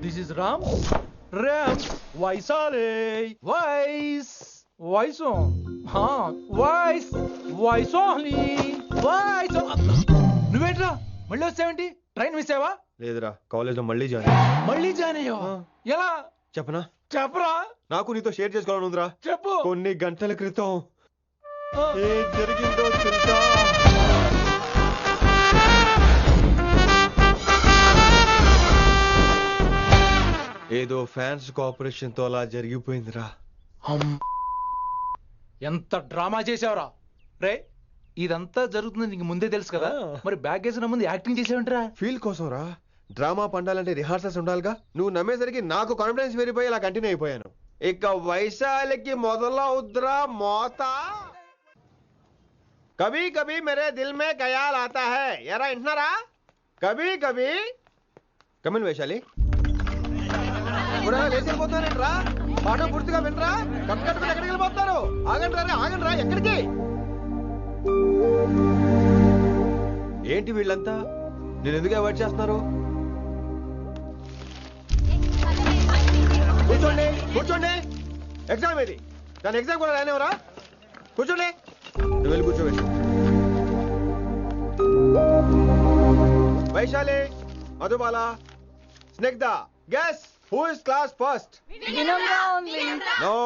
This is Ram Ram వైసాలే voice voice voice voice only voice. నువ్వేంట్రా మళ్ళీ వచ్చావేంటి? ట్రైన్ మిస్ అయ్యావా? లేదురా, కాలేజ్ లో మళ్ళీ జాయిన్. మళ్ళీ జాయిన్ అయ్యావా? ఎలా చెప్పనా? చెప్పరా. నాకు నీతో షేర్ చేసుకోవాలని ఉందిరా. చెప్పు. కొన్ని గంటల క్రితం ఏం జరిగిందో తెలుసా? ఏదో ఫ్యాన్స్ కోఆపరేషన్ తో అలా జరిగిపోయిందిరా. ఎంత డ్రామా చేసావురా రే. ఇదంతా జరుగుతుంది నీకు ముందే తెలుసు కదా, మరి బ్యాగ్ వేసిన ముందు యాక్టింగ్ చేసావంటరా? ఫీల్ కోసం రా. డ్రామా పండాలంటే రిహార్సల్స్ ఉండాలిగా. నువ్వు నమ్మేసరికి నాకు కాన్ఫిడెన్స్ పెరిగిపోయి ఇలా కంటిన్యూ అయిపోయాను. ఇక వైశాలికి మొదలవుద్రా మోత. కభీ కభీ మేరే దిల్ మే ఖయాల్ ఆతా హై. ఎరా ఇంటున్నారా? కభీ కభీ. కమిన్ వైశాలి. లేచిపోతున్నారేంట్రా? పాఠం పూర్తిగా వినరా? కట్ కట్ ఎక్కడికి వెళ్ళిపోతారు? ఆగండి రా, ఆగండి రా. ఎక్కడికి? ఏంటి వీళ్ళంతా? నేను ఎందుకు అవాయిడ్ చేస్తున్నారు? కూర్చోండి కూర్చోండి. ఎగ్జామ్ ఏది? దాని ఎగ్జామ్ కూడా రానివరా? కూర్చోండి. నువ్వు వెళ్ళి కూర్చోబెట్టు. Vaishali, Madhubala, Snigdha, guess who is class first? Vinamra only. No,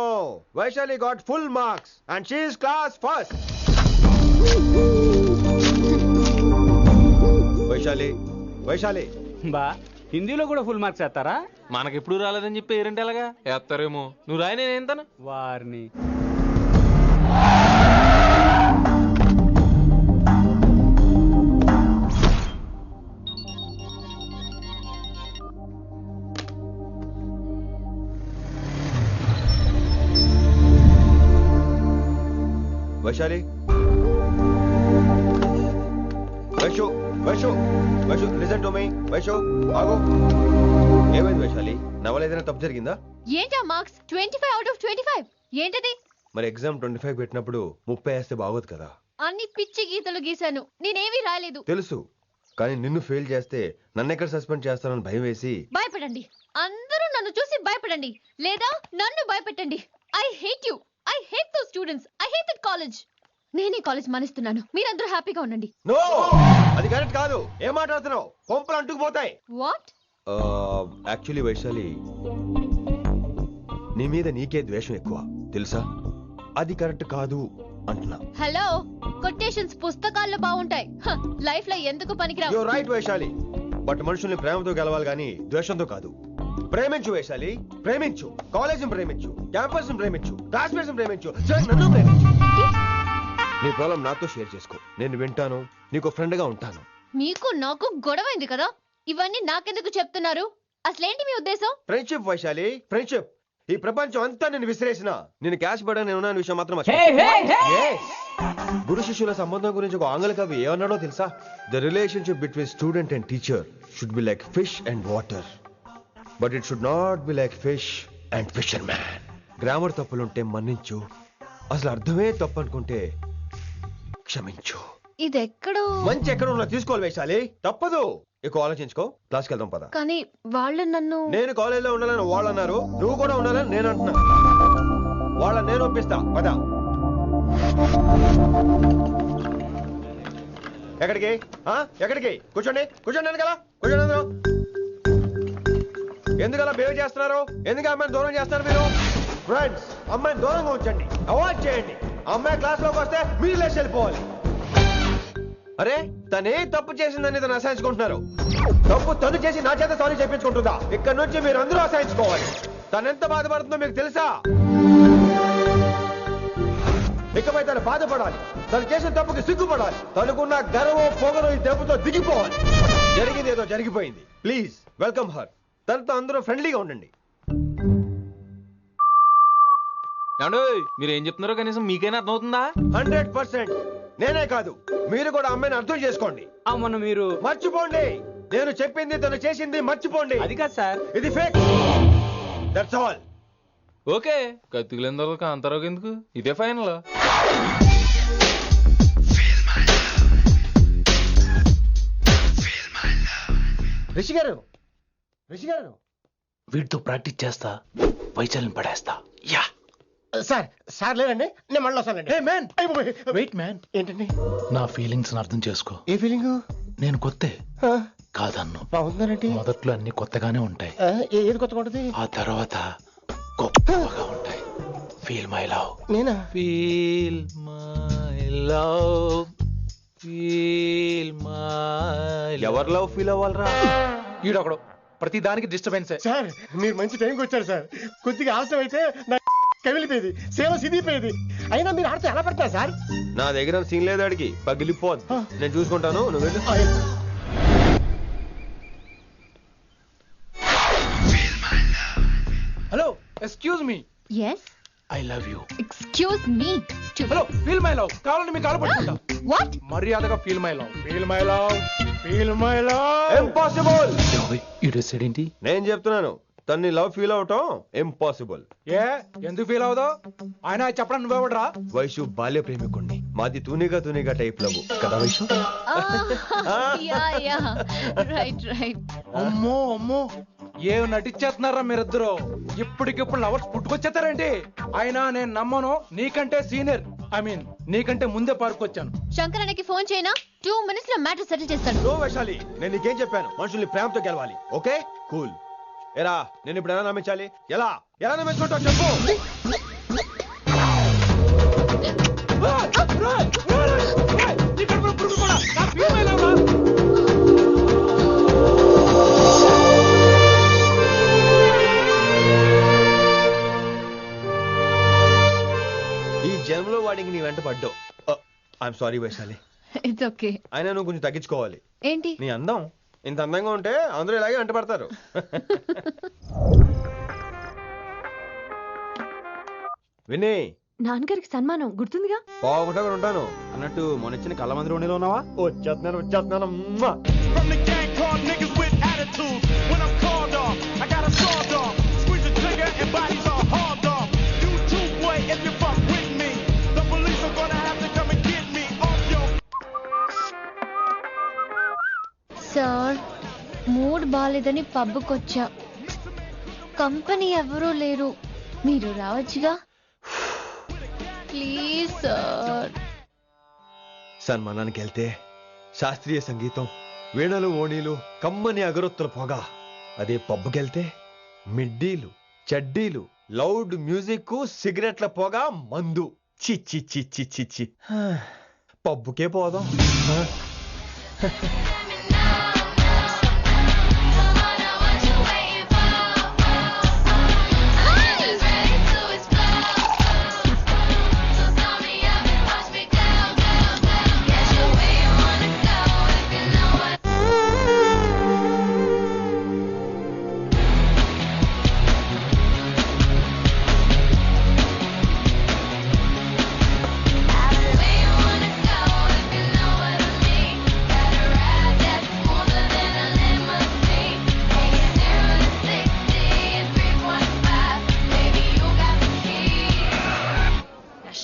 Vaishali got full marks and she is class first. Vaishali, Vaishali. బా హిందీలో కూడా ఫుల్ మార్క్స్ వేస్తారా? మనకెప్పుడు రాలేదని చెప్పి ఏరంటే ఎలాగా వేస్తారేమో. నువ్వు రాయి, నేను ఏంతను వారిని. Vaishali, Vaishu, Vaishu, Vaishu, listen to me. Vaishu, ఆగు. ఏమైంది వైశాలి? నవల ఏదైనా తప్పు జరిగిందా? ఏంటా మార్క్స్ 25 out of 25? ఏంటది? మరి ఎగ్జామ్ 25 పెట్టినప్పుడు 30 వేస్తే బాగోదు కదా. అన్ని పిచ్చి గీతలు గీశాను, నేనేమీ రాలేదు. తెలుసు, కానీ నిన్ను ఫెయిల్ చేస్తే నన్నెక్కడ సస్పెండ్ చేస్తానని భయం వేసి. భయపడండి, అందరూ నన్ను చూసి భయపడండి, లేదా నన్ను భయపెట్టండి. I hate you. I hate those students. I hate that college. నేనే కాలేజ్ మానేస్తున్నాను. మీరందరూ హ్యాపీగా ఉండండి. నో, అది కరెక్ట్ కాదు. ఏం మాట్లాడుతున్నావు? కొంపలు అంటుకుపోతాయి. వాట్? యాక్చువల్లీ వైశాలి, నీ మీద నీకే ద్వేషం ఎక్కువ తెలుసా? అది కరెక్ట్ కాదు అంటున్నా. హలో, కొటేషన్స్ పుస్తకాల్లో బాగుంటాయి, లైఫ్ లో ఎందుకు పనికిరావు. You are right Vaishali, but మనుషుల్ని ప్రేమతో గెలవాలి గానీ ద్వేషంతో కాదు. ప్రేమించు వైశాలి, ప్రేమించు. కాలేజీని ప్రేమించు, క్యాంపస్ ప్రేమించు, క్లాస్మేట్స్ ప్రేమించు, నన్ను ప్రేమించు. నీ ప్రాబ్లం నాతో షేర్ చేసుకో. నేను వింటాను, నీకు ఫ్రెండ్ గా ఉంటాను. మీకు నాకు గొడవైంది కదా, ఇవన్నీ నాకెందుకు చెప్తున్నారు? అసలేంటి మీ ఉద్దేశం? Friendship Vaishali, friendship. ఈ ప్రపంచం అంతా నేను విసిరేసిన నేను క్యాష్ పడని ఉన్న విషయం మాత్రం గురు శిష్యుల సంబంధం గురించి ఒక ఆంగ్ల కవి ఏమన్నాడో తెలుసా? The relationship between student and teacher should be like fish and water, but it should not be like fish and fisherman. Grammar తప్పులుంటే మన్నించు, అసలు అర్థమే తప్పు అనుకుంటే క్షమించు. ఇది ఎక్కడో మంచి ఎక్కడ ఉన్నా తీసుకోవాలి వైశాలి, తప్పదు. ఎక్కువ ఆలోచించుకో, క్లాస్కి వెళ్దాం పద. కానీ వాళ్ళు నన్ను. నేను కాలేజీలో ఉండాలని వాళ్ళు అన్నారు, నువ్వు కూడా ఉండాలని నేను అంటున్నా. వాళ్ళ నేను ఒప్పిస్తా, పద. ఎక్కడికి? ఎక్కడికి? కూర్చోండి, కూర్చోండి కదా, కూర్చోండి అందరూ. ఎందుకలా బిహేవ్ చేస్తున్నారు? ఎందుకు అమ్మాయిని దూరం చేస్తారు మీరు? ఫ్రెండ్స్, అమ్మాయిని దూరంగా ఉంచండి, అవాయిడ్ చేయండి. అమ్మాయి క్లాస్ లోకి వస్తే మీరు లేచి వెళ్ళిపోవాలి. అరే, తనే తప్పు చేసిందని తను అసహించుకుంటున్నారు. తప్పు తను చేసి నా చేత సారీ చెప్పించుకుంటుందా? ఇక్కడ నుంచి మీరు అందరూ అసహించుకోవాలి. తనెంత బాధపడుతుందో మీకు తెలుసా? ఇకపై తను బాధపడాలి, తను చేసిన తప్పుకి సిగ్గుపడాలి. తనకున్న గర్వం పొగరు ఈ దెబ్బతో దిగిపోవాలి. జరిగింది ఏదో జరిగిపోయింది. Please welcome her. తనతో అందరూ ఫ్రెండ్లీగా ఉండండి. మీరు ఏం చెప్తున్నారో కనీసం మీకైనా అర్థమవుతుందా? 100%. నేనే కాదు, మీరు కూడా అమ్మాయిని అర్థం చేసుకోండి. మొన్న మీరు మర్చిపోండి. నేను చెప్పింది తను చేసింది మర్చిపోండి. అది కాదు సార్, ఇది ఫేక్. That's all. ఓకే, కత్తిలేని తర్వాత కాంతారావు ఎందుకు? ఇదే ఫైనల్. రిషి గారు, రిషి గారు, వీటితో ప్రాక్టీస్ చేస్తా వైశాల్యం పడేస్తా యా సార్ లేదండి, నేను మళ్ళీ వస్తానండి. హే మ్యాన్ అయ్య బాబోయ్. వెయిట్ మ్యాన్ ఏంటండి నా ఫీలింగ్స్ అర్థం చేసుకో. ఏ ఫీలింగ్? నేను కొత్తే కాదన్ను. బాగుందండి. మొదట్లో అన్ని కొత్తగానే ఉంటాయి, ఏది కొత్తగా ఉంటుంది? ఆ తర్వాత గొప్పగా ఉంటాయి. ఫీల్ మై లవ్, నేనా? Feel my love, feel my ఎవరి లవ్ ఫీల్ అవ్వాలరా? ఈడొకడు ప్రతి దానికి డిస్టర్బెన్సే. సార్ మీరు మంచి టైంకి వచ్చారు సార్. కొద్దిగా ఆలస్యం అయితే నా కమిలిపోయేది, సేవ సిదిపోయేది. అయినా మీరు ఆడితే ఎలా పడతారు సార్? నా దగ్గర సీన్ లేదు, అడిగి పగిలిపోద్ది. నేను చూసుకుంటాను, నువ్వు వెళ్ళు. Hello excuse me, yes, I love you. Excuse me. Hello feel my love, కావాలంటే మీ కాలు పట్టుకుంటా. వాట్? మర్యాదగా feel my love, feel my love, feel my love. Impossible. ఈడు ఏంటి? నేను చెప్తున్నాను, తన్ని లవ్ ఫీల్ అవటం ఇంపాసిబుల్. ఏ ఎందుకు ఫీల్ అవుదో? ఆయన చెప్పడం నువ్వెవడరా? వైషు బాల్య ప్రేమికుణ్ణి, మాది తూనిగా తూనిగా టైప్ లవ్ కదా Vaishu? Yeah yeah, right right. అమ్మో అమ్మో, ఏం నటించేస్తున్నారా మీరిద్దరు? ఇప్పటికిప్పుడు లవర్స్ పుట్టుకొచ్చేస్తారేంటి? అయినా నేను నమ్మను, నీకంటే సీనియర్, ఐ మీన్ నీకంటే ముందే పార్కొచ్చాను. శంకరానికి ఫోన్ చేయనా? 2 minutes లో మ్యాటర్ సెటిల్ చేస్తాను. నో వైశాలి, నేను నీకేం చెప్పాను? మనుషుల్ని ప్రేమతో గెలవాలి. Okay cool. ఎరా నేను ఇప్పుడు ఎలా నమ్మించాలి? ఎలా ఎలా నమ్మించుకుంటావు చెప్పు. ఈ జన్మలో వాడికి నీ వెంట పడ్డావు. I'm sorry Vaishali. It's okay. అయినా నువ్వు కొంచెం తగ్గించుకోవాలి. ఏంటి? నీ అందం ఇంత అందంగా ఉంటే అందరూ ఇలాగే వెంట పడతారు. విని నాన్నగారికి సన్మానం గుర్తుందిగా? బాగుంటా ఉంటాను అన్నట్టు మొన్న కళ్ళ మంది రోణిలో ఉన్నావా? వచ్చేస్తున్నాను మ్మా. From the gang called niggas with attitude. When I'm called off, I got a sawed off. Squeeze the trigger and bodies are hauled off. You too, boy, if you fuck with me. The police are gonna have to come and get me off your. Sir, mood బాలేదని పబ్కొచ్చా. Company ఎవరూ లేరు, మీరు రావచ్చుగా. Please sir. సన్మానానికి వెళ్తే శాస్త్రీయ సంగీతం, వీణలు ఓణీలు, కమ్మని అగరొత్తుల పొగ. అదే పబ్బుకెళ్తే మిడ్డీలు, చడ్డీలు, లౌడ్ మ్యూజిక్, సిగరెట్ల పొగ, మందు. చిచ్చి చిచ్చి చిచ్చి. పబ్బుకే పోదాం.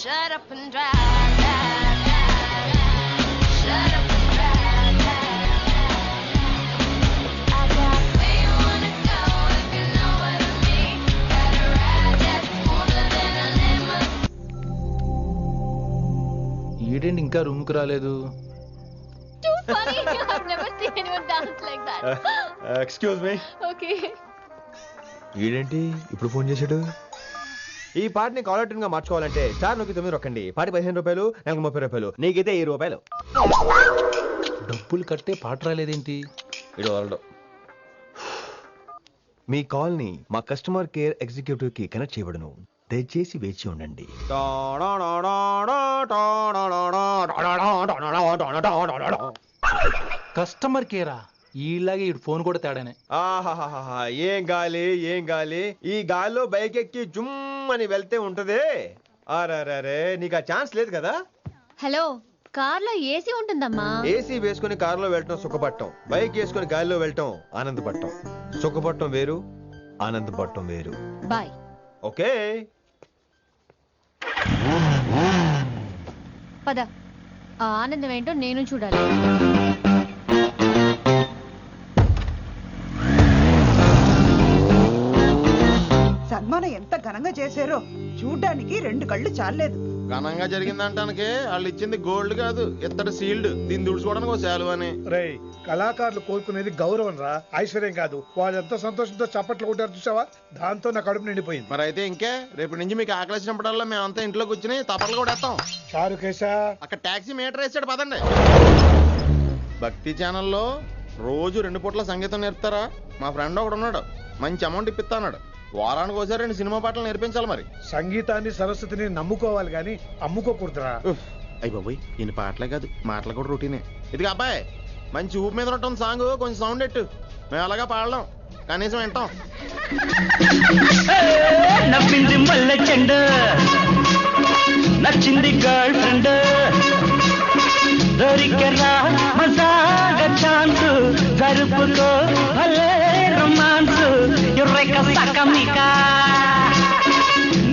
Shut up and drive, drive, drive, drive. Shut up and drive, drive, drive. I got where you wanna go if you know what I mean. Got a ride that's smoother than a limousine. ఈడేంటి ఇంకా room కు రాలేదు? Too funny. I've never seen anyone dance like that. Excuse me. Okay. ఈడేంటి ఇప్పుడు phone చేశాడు? ఈ పాటని caller tune గా మార్చుకోవాలంటే స్టార్ నొక్కి 9 రొక్కండి. పాటి 15 రూపాయలు, నెలకు 30 రూపాయలు, నీకైతే 10 రూపాయలు. డబ్బులు కట్టే పాట రాలేదేంటి? ఇడు వరల్డ్. మీ కాల్ ని మా కస్టమర్ కేర్ ఎగ్జిక్యూటివ్ కి కనెక్ట్ చేయబడును. దయచేసి వేచి ఉండండి. కస్టమర్ కేరా? ఈలాగే ఇటు ఫోన్ కూడా తేడానే. ఆహాహాహా, ఏం గాలి ఏం గాలి. ఈ గాలిలో బైక్ ఎక్కి జుమ్ అని వెళ్తే ఉంటదే. అరే నీకు ఆ ఛాన్స్ లేదు కదా. హలో, కార్లో ఏసీ ఉంటుందమ్మా. ఏసీ వేసుకుని కారులో వెళ్ళటం సుఖపట్టం, బైక్ వేసుకుని గాలిలో వెళ్ళటం ఆనందపట్టం. సుఖపట్టం వేరు, ఆనందపట్టం వేరు. బాయ్. ఓకే పద, ఆ ఆనందం ఏంటో నేను చూడాలి. శోభన ఎంత ఘనంగా చేశారో చూడ్డానికి 2 కళ్ళు చాలేదు. ఘనంగా జరిగిందంటానికి వాళ్ళు ఇచ్చింది గోల్డ్ కాదు, ఇత్తడి సీల్డ్. దీన్ని దుడుచుకోవడానికి ఒక శాలువ అని. రేయ్, కళాకారులు కోరుకునేది గౌరవం రా, ఐశ్వర్యం కాదు. వాళ్ళు ఎంతో సంతోషంతో చప్పట్లు కొట్టారు చూసావా, దాంతో నా కడుపు నిండిపోయింది. మరి అయితే ఇంకే, రేపటి నుంచి మీకు ఆకలి వచ్చినప్పుడల్లా మేమంతా ఇంట్లో కూర్చుని తప్పట్లు కూడా వేస్తాం. చారు కేశా, అక్కడ టాక్సీ మీటర్ వేసాడు పదండి. భక్తి ఛానల్లో రోజు 2 పూట్ల సంగీతం నేర్పుతారా? మా ఫ్రెండ్ ఒకడు ఉన్నాడు, మంచి అమౌంట్ ఇప్పిస్తా అన్నాడు. వారానికి ఒకసారి 2 సినిమా పాటలు నేర్పించాలి. మరి సంగీతాన్ని సరస్వతిని నమ్ముకోవాలి గాని అమ్ముకోకూడదురా. అయ్యి బాబోయ్, ఈయన పాటలే కాదు మాటలు కూడా రొటీనే. ఇదిగా అబ్బాయి, మంచి ఊపు మీద ఉంటుంది సాంగ్, కొంచెం సౌండ్ ఎట్టు. మేము అలాగా పాడలేం, కనీసం వింటాం. నవ్వింది మల్లె చెండు, నచ్చింది గర్ల్ ఫ్రెండ్, దొరికెరా మజాగా ఛాన్స్, జరుపుకో భలే రొమాన్స్, ఎర్రెక సకమిక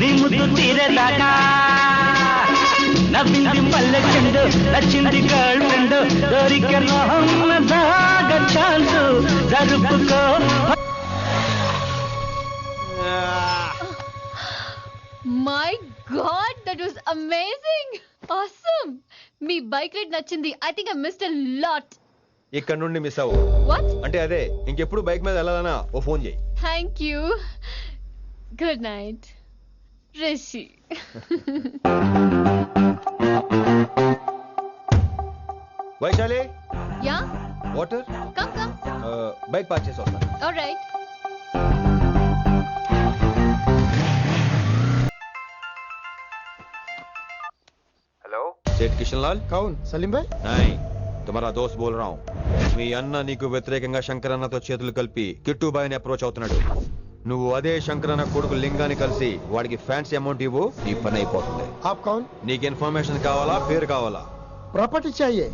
నీ ముద్దు తీరేదాకా. నవ్వింది మల్లె చెండు, నచ్చింది గర్ల్ ఫ్రెండ్, దొరికెరా మజాగా ఛాన్స్, జరుపుకో. My God, that was amazing! Awesome! మీ బైక్ రైడ్ నచ్చింది. I think I missed a lot. ఇక్కడ నుండి మిస్ అవ్వు. What? అంటే అదే, ఇంకెప్పుడు బైక్ మీద వెళ్ళాలన్నా ఓ ఫోన్ చేయి. Thank you. Good night. Rishi. Vaishali, Yeah? Water. Come. Bike park చేసి వస్తాను. All right. हेलो, सेठ किशन लाल. కౌన్ సలీం భాయ్? नहीं, तुम्हारा दोस्त बोल रहा हूँ. మీ అన్న నీకు వ్యతిరేకంగా శంకరన్నతో చేతులు కలిపి కిట్టుబాయిని అప్రోచ్ అవుతున్నాడు. నువ్వు అదే శంకరన్న కొడుకు లింగాన్ని కలిసి వాడికి ఫ్యాన్సీ అమౌంట్ ఇవ్వు, నీ పని అయిపోతుంది. ఆప్ కౌన్? నీకు ఇన్ఫర్మేషన్ కావాలా, పేరు కావాలా? ప్రాపర్టీ చాహియే.